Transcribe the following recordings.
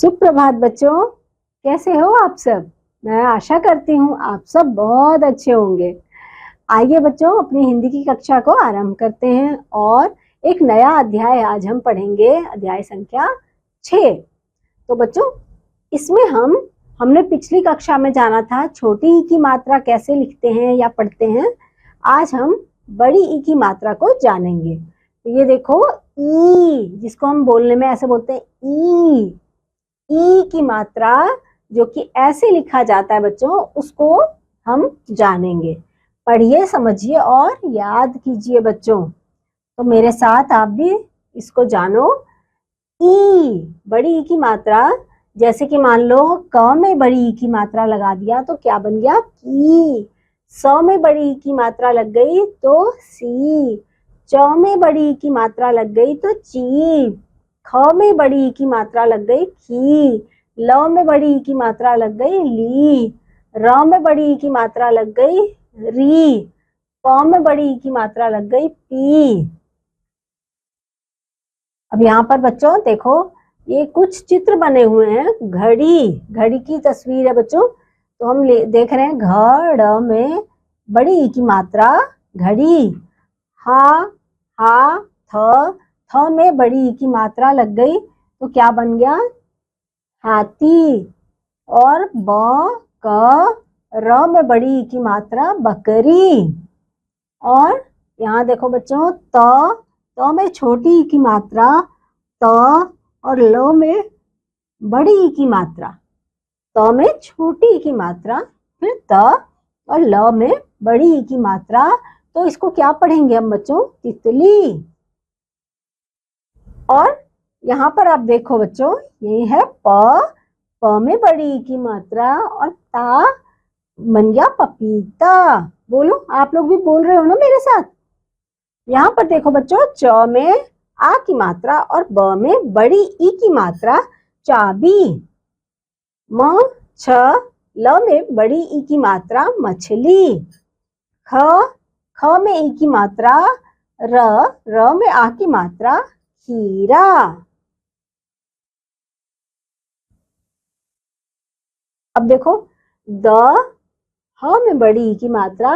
सुप्रभात बच्चों, कैसे हो आप सब। मैं आशा करती हूँ आप सब बहुत अच्छे होंगे। आइए बच्चों, अपनी हिंदी की कक्षा को आरंभ करते हैं और एक नया अध्याय आज हम पढ़ेंगे, अध्याय संख्या 6। तो बच्चों, इसमें हमने पिछली कक्षा में जाना था छोटी ई की मात्रा कैसे लिखते हैं या पढ़ते हैं। आज हम बड़ी ई की मात्रा को जानेंगे। तो ये देखो, ई जिसको हम बोलने में ऐसे बोलते हैं ई की मात्रा जो कि ऐसे लिखा जाता है बच्चों, उसको हम जानेंगे। पढ़िए, समझिए और याद कीजिए बच्चों। तो मेरे साथ आप भी इसको जानो। ई, बड़ी ई की मात्रा, जैसे कि मान लो क में बड़ी ई की मात्रा लगा दिया तो क्या बन गया, की। स में बड़ी ई की मात्रा लग गई तो सी। च में बड़ी ई की मात्रा लग गई तो ची। ख में बड़ी ई की मात्रा लग गई खी। ल में बड़ी ई की मात्रा लग गई ली। र में बड़ी ई की मात्रा लग गई री। प में बड़ी ई की मात्रा लग गई पी। अब यहाँ पर बच्चों देखो, ये कुछ चित्र बने हुए हैं। घड़ी की तस्वीर है बच्चों। तो हम देख रहे हैं घड़ में बड़ी ई की मात्रा घड़ी। हा थ में बड़ी ई की मात्रा लग गई तो क्या बन गया, हाथी। और ब क र में बड़ी ई की मात्रा बकरी। और यहाँ देखो बच्चों, त में छोटी ई की मात्रा त और ल में बड़ी ई की मात्रा। त में छोटी ई की मात्रा, फिर त और ल में बड़ी ई की मात्रा। तो इसको क्या पढ़ेंगे हम बच्चों, तितली। और यहाँ पर आप देखो बच्चों, ये है प में बड़ी ई की मात्रा और ता बन गया पपीता। बोलो, आप लोग भी बोल रहे हो ना मेरे साथ। यहाँ पर देखो बच्चों, च में आ की मात्रा और ब में बड़ी ई की मात्रा चाबी। म छ ल में बड़ी ई की मात्रा मछली। ख में ई की मात्रा र में आ की मात्रा खीरा। अब देखो, ह में बड़ी ई की मात्रा,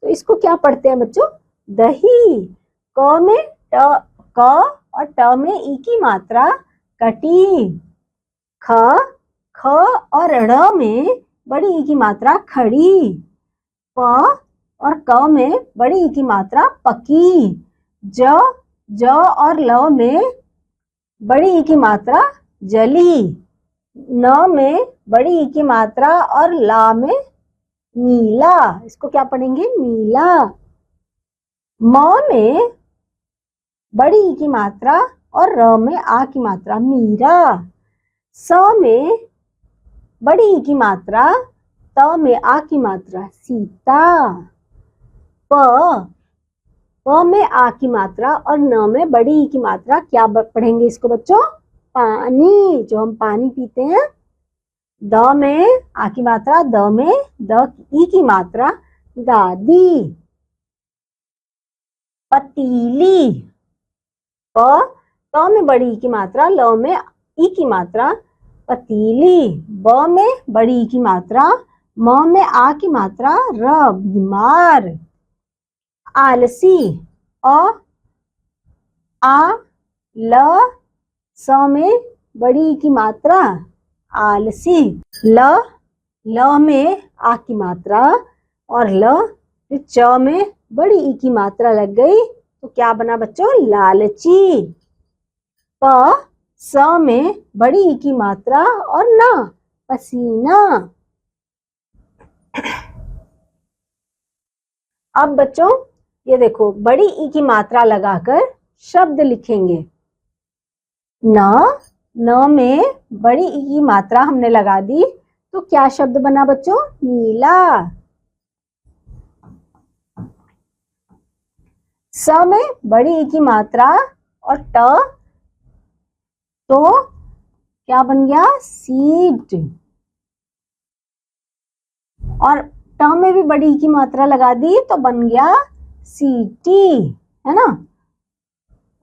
तो इसको क्या पढ़ते हैं बच्चों, दही। क और ट में ई की मात्रा कटी। ख और ड़ में बड़ी ई की मात्रा खड़ी। प और क में बड़ी ई की मात्रा पकी। ज और ल में बड़ी ई की मात्रा जली। न में बड़ी ई की मात्रा और ला में नीला। इसको क्या पढ़ेंगे, नीला। म में बड़ी ई की मात्रा और र में आ की मात्रा मीरा। स में बड़ी ई की मात्रा, त में आ की मात्रा सीता। प में आ की मात्रा और न में बड़ी ई की मात्रा, क्या पढ़ेंगे इसको बच्चों, पानी, जो हम पानी पीते हैं। द में आ की मात्रा, द में द ई की मात्रा दादी। पतीली। त में बड़ी ई की मात्रा, ल में ई की मात्रा पतीली। ब में बड़ी ई की मात्रा, म में आ की मात्रा र बीमार। आलसी। आ ल स में बड़ी ई की मात्रा आलसी। ल में आ की मात्रा और ल, च में बड़ी ई की मात्रा लग गई तो क्या बना बच्चों, लालची। स में बड़ी ई की मात्रा और ना, पसीना। अब बच्चों ये देखो, बड़ी ई की मात्रा लगाकर शब्द लिखेंगे। न में बड़ी ई की मात्रा हमने लगा दी तो क्या शब्द बना बच्चों, नीला। स में बड़ी ई की मात्रा और ट, तो क्या बन गया, सीट। और ट में भी बड़ी ई की मात्रा लगा दी तो बन गया सीटी, है ना।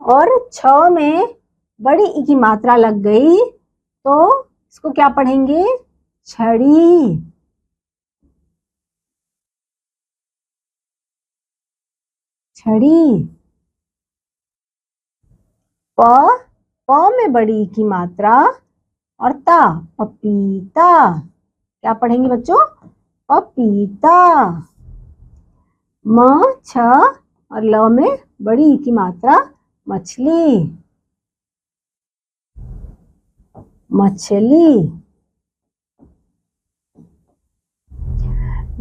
और छ में बड़ी ई की मात्रा लग गई तो इसको क्या पढ़ेंगे? छड़ी। छड़ी। प में बड़ी की मात्रा और ता, पपीता। क्या पढ़ेंगे बच्चों? पपीता। म छ और ल में बड़ी की मात्रा, मछली। मछली।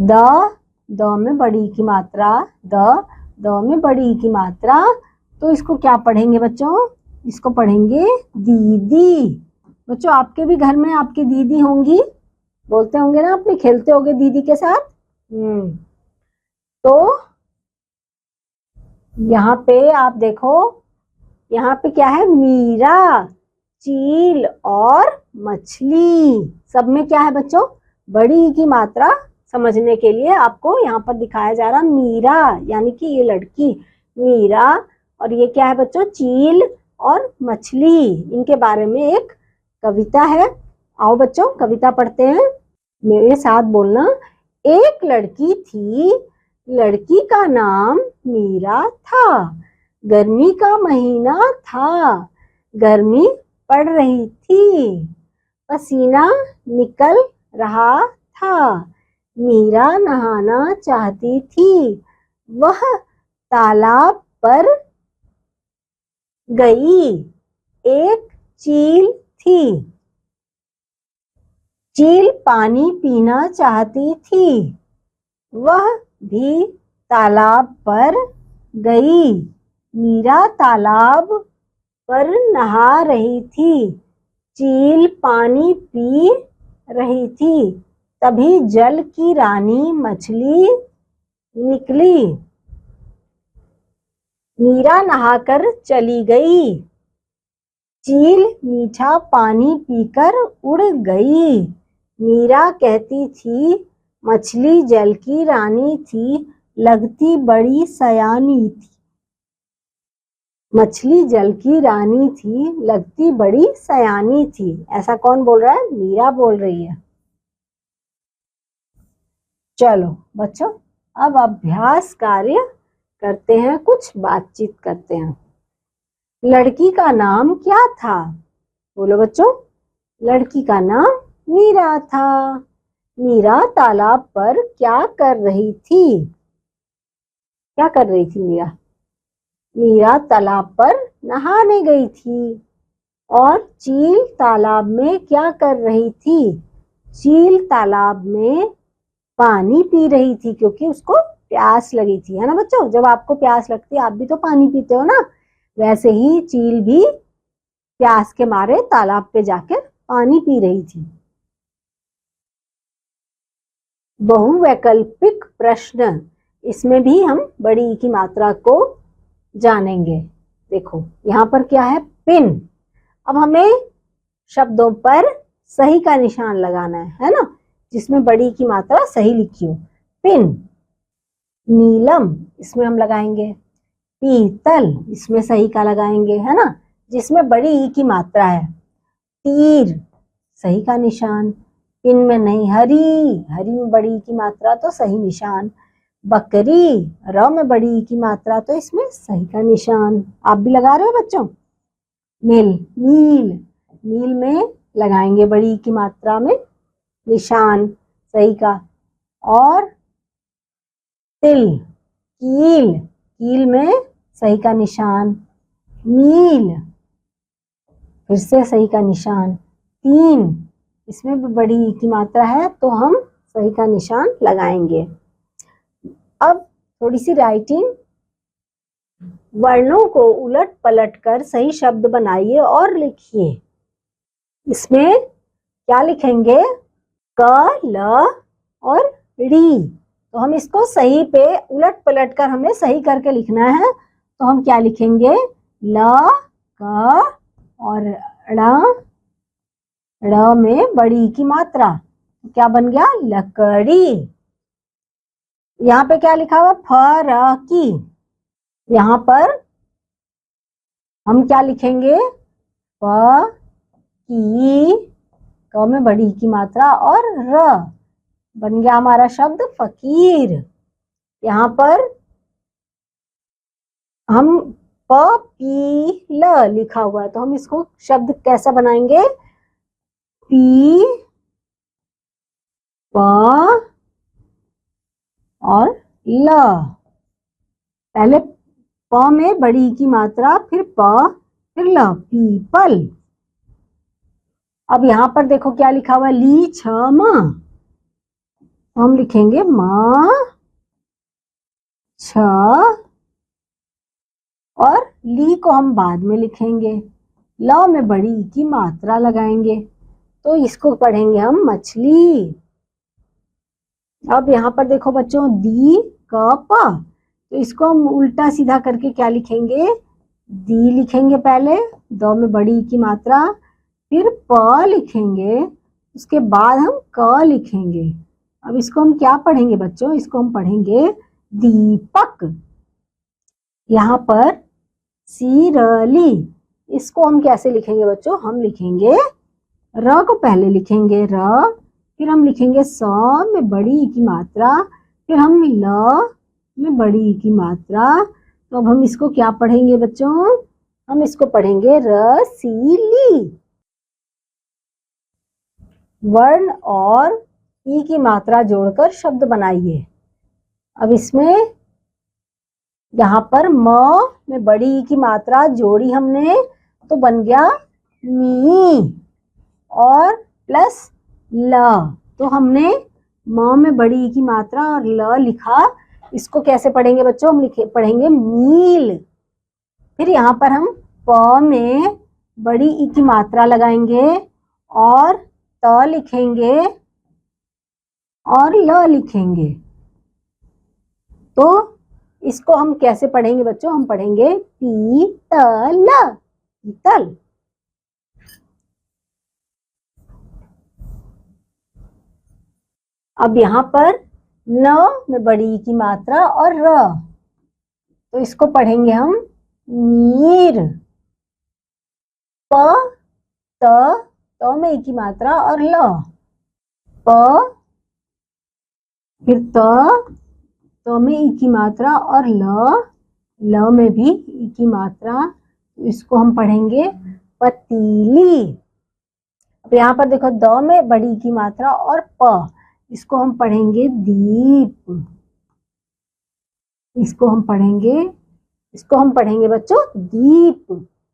द में बड़ी की मात्रा, द में बड़ी की मात्रा, तो इसको क्या पढ़ेंगे बच्चों? इसको पढ़ेंगे दीदी। बच्चों आपके भी घर में आपकी दीदी होंगी, बोलते होंगे ना, अपने खेलते होंगे दीदी के साथ। तो यहाँ पे आप देखो, यहाँ पे क्या है? मीरा, चील और मछली। सब में क्या है बच्चों? बड़ी की मात्रा समझने के लिए आपको यहाँ पर दिखाया जा रहा मीरा, यानी कि ये लड़की मीरा, और ये क्या है बच्चों? चील और मछली। इनके बारे में एक कविता है। आओ बच्चों कविता पढ़ते हैं, मेरे साथ बोलना। एक लड़की थी, लड़की का नाम मीरा था। गर्मी का महीना था, गर्मी पड़ रही थी, पसीना निकल रहा था। मीरा नहाना चाहती थी, वह तालाब पर गई। एक चील थी, चील पानी पीना चाहती थी, वह भी तालाब पर गई। मीरा तालाब पर नहा रही थी, चील पानी पी रही थी, तभी जल की रानी मछली निकली। मीरा नहाकर चली गई, चील मीठा पानी पीकर उड़ गई। मीरा कहती थी, मछली जल की रानी थी, लगती बड़ी सयानी थी। मछली जल की रानी थी, लगती बड़ी सयानी थी। ऐसा कौन बोल रहा है? मीरा बोल रही है। चलो बच्चों अब अभ्यास कार्य करते हैं, कुछ बातचीत करते हैं। लड़की का नाम क्या था? बोलो बच्चों। लड़की का नाम मीरा था। मीरा तालाब पर क्या कर रही थी? क्या कर रही थी मीरा? मीरा तालाब पर नहाने गई थी। और चील तालाब में क्या कर रही थी? चील तालाब में पानी पी रही थी, क्योंकि उसको प्यास लगी थी, है ना बच्चों? जब आपको प्यास लगती है आप भी तो पानी पीते हो ना, वैसे ही चील भी प्यास के मारे तालाब पे जाकर पानी पी रही थी। बहुवैकल्पिक प्रश्न, इसमें भी हम बड़ी की मात्रा को जानेंगे। देखो यहाँ पर क्या है? पिन। अब हमें शब्दों पर सही का निशान लगाना है ना, जिसमें बड़ी की मात्रा सही लिखी हो। पिन। नीलम, इसमें हम लगाएंगे। पीतल, इसमें सही का लगाएंगे, है ना, जिसमें बड़ी ई की मात्रा है। तीर, सही का निशान। पिन में नहीं। हरी, हरी में बड़ी की मात्रा तो सही निशान। बकरी, र में बड़ी की मात्रा तो इसमें सही का निशान। आप भी लगा रहे हो बच्चों? नील, नील, नील में लगाएंगे बड़ी की मात्रा में निशान सही का। और तिल, कील, कील में सही का निशान। नील, फिर से सही का निशान। तीन, इसमें भी बड़ी की मात्रा है तो हम सही का निशान लगाएंगे। अब थोड़ी सी राइटिंग, वर्णों को उलट पलट कर सही शब्द बनाइए और लिखिए। इसमें क्या लिखेंगे? क, ल और री। तो हम इसको सही पे उलट पलट कर हमें सही करके लिखना है। तो हम क्या लिखेंगे? ल, क और ड़, ड़ में बड़ी की मात्रा, तो क्या बन गया? लकड़ी। यहाँ पे क्या लिखा हुआ? फरकी। यहाँ पर हम क्या लिखेंगे? प, की, क में बड़ी की मात्रा और र, बन गया हमारा शब्द फकीर। यहाँ पर हम प पी ल लिखा हुआ है, तो हम इसको शब्द कैसा बनाएंगे? पी प और ल। पहले प में बड़ी की मात्रा, फिर प, फिर ल, पीपल। अब यहाँ पर देखो क्या लिखा हुआ है, ली छ म, हम लिखेंगे म छ, और ली को हम बाद में लिखेंगे, ल में बड़ी की मात्रा लगाएंगे, तो इसको पढ़ेंगे हम मछली। अब यहाँ पर देखो बच्चों, दी क प, तो इसको हम उल्टा सीधा करके क्या लिखेंगे? दी लिखेंगे पहले, द में बड़ी की मात्रा, फिर प लिखेंगे, उसके बाद हम क लिखेंगे। अब इसको हम क्या पढ़ेंगे बच्चों? इसको हम पढ़ेंगे दीपक। यहाँ पर सीरली, इसको हम कैसे लिखेंगे बच्चों? हम लिखेंगे, र को पहले लिखेंगे र, फिर हम लिखेंगे स में बड़ी की मात्रा, फिर हम ल में बड़ी की मात्रा। तो अब हम इसको क्या पढ़ेंगे बच्चों? हम इसको पढ़ेंगे रसीली। वर्ण और ई की मात्रा जोड़कर शब्द बनाइए। अब इसमें यहाँ पर म में बड़ी ई की मात्रा जोड़ी हमने, तो बन गया मी, और प्लस ल, तो हमने म में बड़ी ई की मात्रा और ल लिखा। इसको कैसे पढ़ेंगे बच्चों? हम पढ़ेंगे मील। फिर यहाँ पर हम प में बड़ी ई की मात्रा लगाएंगे और त लिखेंगे और ल लिखेंगे, तो इसको हम कैसे पढ़ेंगे बच्चों? हम पढ़ेंगे पीतल, पीतल। अब यहाँ पर न में बड़ी की मात्रा और र, तो इसको पढ़ेंगे हम नीर। प त में ई की मात्रा और ल, प, फिर त में ई की मात्रा और ल में भी ई की मात्रा, तो इसको हम पढ़ेंगे पतीली। अब यहाँ पर देखो, द में बड़ी की मात्रा और प, इसको हम पढ़ेंगे दीप। इसको हम पढ़ेंगे बच्चों दीप,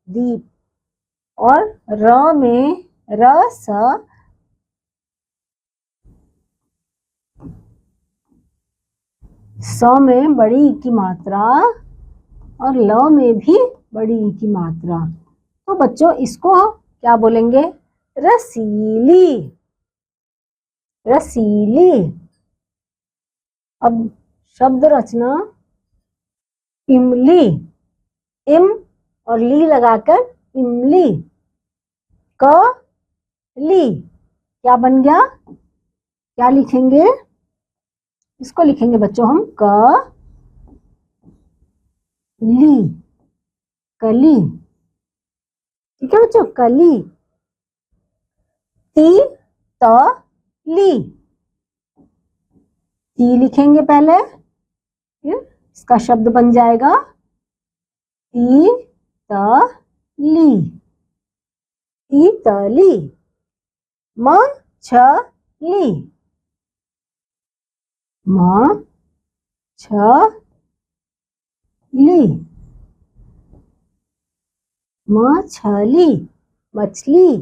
दीप। और र में रस, स में बड़ी ई की मात्रा और ल में भी बड़ी ई की मात्रा, तो बच्चों इसको क्या बोलेंगे? रसीली, रसीली। अब शब्द रचना इमली, इम और ली लगाकर इमली। क ली, क्या बन गया? क्या लिखेंगे? इसको लिखेंगे बच्चों हम क ली, कली। ठीक है बच्चों, कली। ती त ली, ती लिखेंगे पहले, फिर इसका शब्द बन जाएगा ती त ली, तीतली। म छ ली, म छ ली, मछली, मछली।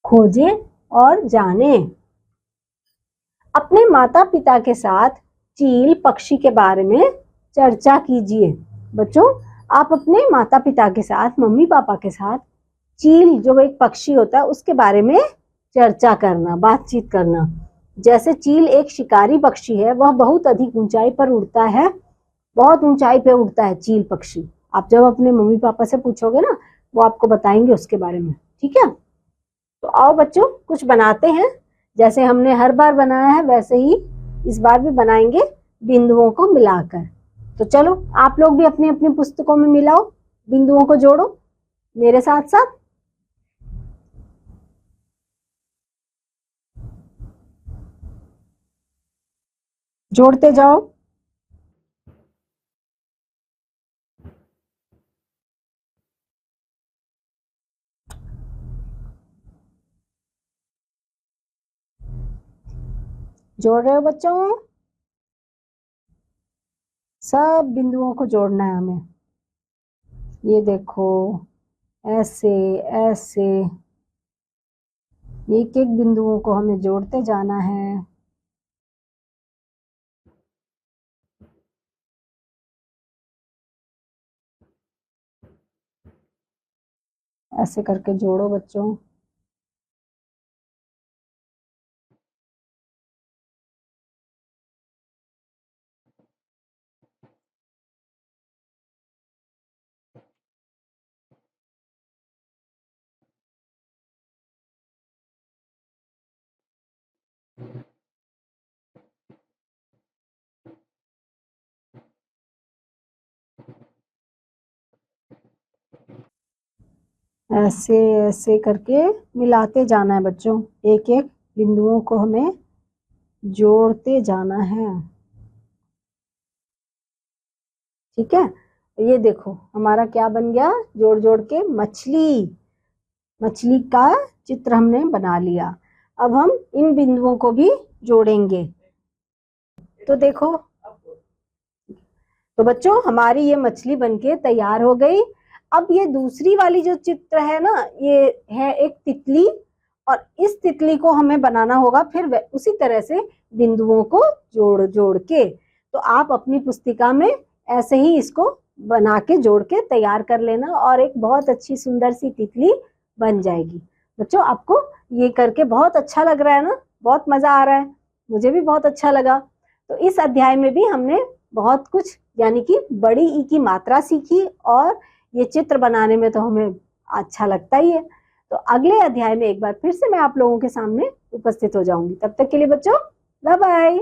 खोजें और जाने। अपने माता पिता के साथ चील पक्षी के बारे में चर्चा कीजिए। बच्चों, आप अपने माता पिता के साथ, मम्मी पापा के साथ चील जो एक पक्षी होता है उसके बारे में चर्चा करना, बातचीत करना। जैसे चील एक शिकारी पक्षी है, वह बहुत अधिक ऊंचाई पर उड़ता है, बहुत ऊंचाई पे उड़ता है चील पक्षी। आप जब अपने मम्मी पापा से पूछोगे ना, वो आपको बताएंगे उसके बारे में। ठीक है, तो आओ बच्चों कुछ बनाते हैं। जैसे हमने हर बार बनाया है वैसे ही इस बार भी बनाएंगे, बिंदुओं को मिलाकर। तो चलो आप लोग भी अपनी अपनी पुस्तकों में मिलाओ। बिंदुओं को जोड़ो मेरे साथ साथ। जोड़ते जाओ। जोड़ रहे हो बच्चों? सब बिंदुओं को जोड़ना है हमें। ये देखो, ऐसे ऐसे एक एक बिंदुओं को हमें जोड़ते जाना है। ऐसे करके जोड़ो बच्चों। ऐसे ऐसे करके मिलाते जाना है बच्चों, एक एक बिंदुओं को हमें जोड़ते जाना है। ठीक है, ये देखो हमारा क्या बन गया, जोड़ जोड़ के मछली, मछली का चित्र हमने बना लिया। अब हम इन बिंदुओं को भी जोड़ेंगे। तो देखो, तो बच्चों हमारी ये मछली बनके तैयार हो गई। अब ये दूसरी वाली जो चित्र है ना, ये है एक तितली, और इस तितली को हमें बनाना होगा फिर उसी तरह से बिंदुओं को जोड़ जोड़ के। तो आप अपनी पुस्तिका में ऐसे ही इसको बना के जोड़ के तैयार कर लेना, और एक बहुत अच्छी सुंदर सी तितली बन जाएगी। बच्चों आपको ये करके बहुत अच्छा लग रहा है ना, बहुत मजा आ रहा है, मुझे भी बहुत अच्छा लगा। तो इस अध्याय में भी हमने बहुत कुछ, यानी कि बड़ी ई की मात्रा सीखी, और ये चित्र बनाने में तो हमें अच्छा लगता ही है। तो अगले अध्याय में एक बार फिर से मैं आप लोगों के सामने उपस्थित हो जाऊंगी। तब तक के लिए बच्चों बाय बाय।